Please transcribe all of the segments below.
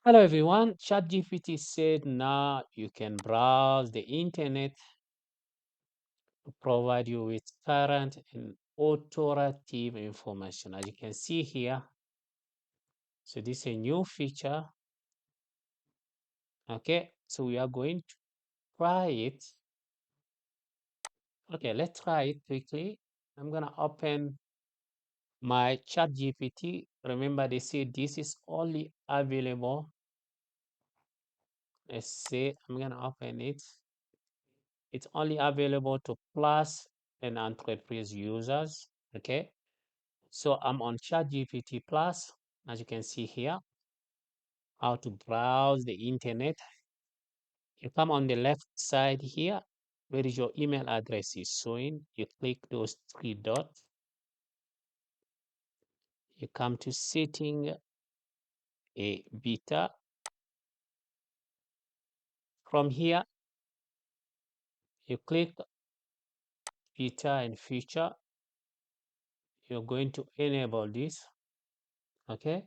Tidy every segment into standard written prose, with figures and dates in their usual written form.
Hello everyone. ChatGPT said now you can browse the internet to provide you with current and authoritative information. As you can see here, so this is a new feature. Okay, so we are going to try it. Okay, let's try it quickly. I'm gonna open my ChatGPT. Remember, they say this is only available. Let's say I'm gonna open it. It's only available to Plus and Enterprise users. Okay, so I'm on ChatGPT Plus, as you can see here, how to browse the internet. You come on the left side here, where is your email address is showing. You click those three dots. You come to setting a beta. From here, you click beta and feature. You're going to enable this. Okay,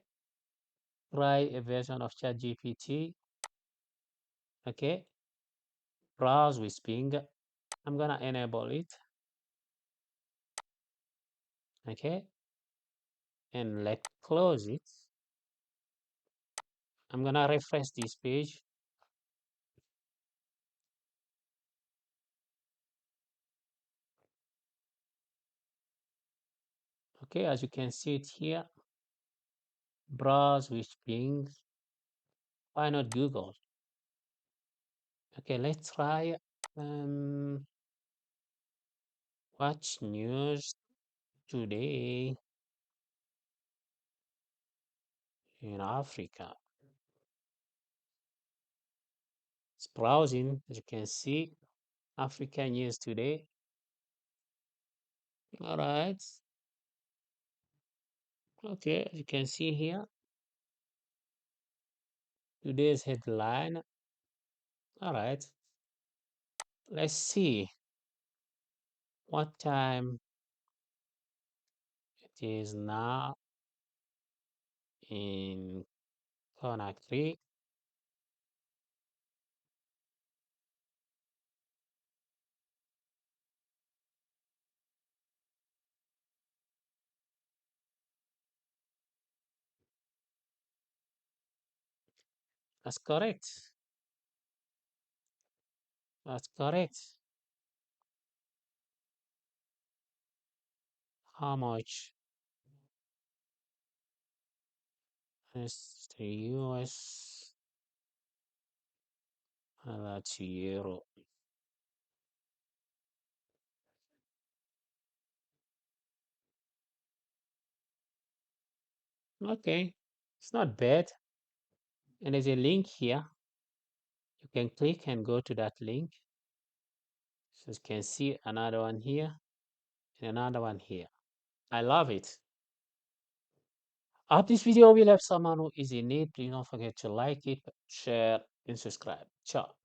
try a version of ChatGPT. Okay, browse with Bing. I'm gonna enable it. Okay, and let's close it. I'm gonna refresh this page. Okay, as you can see it here, browse with Bing. Why not Google? Okay, let's try watch news today in Africa. It's browsing, as you can see, Africa news today. All right. Okay, as you can see here, today's headline. All right. Let's see what time it is now in Conakry. That's correct. That's correct. How much is the US? That's euro. Okay, it's not bad. And there's a link here. You can click and go to that link. So you can see another one here and another one here. I love it. I hope this video will help someone who is in need. Please don't forget to like it, share, and subscribe. Ciao.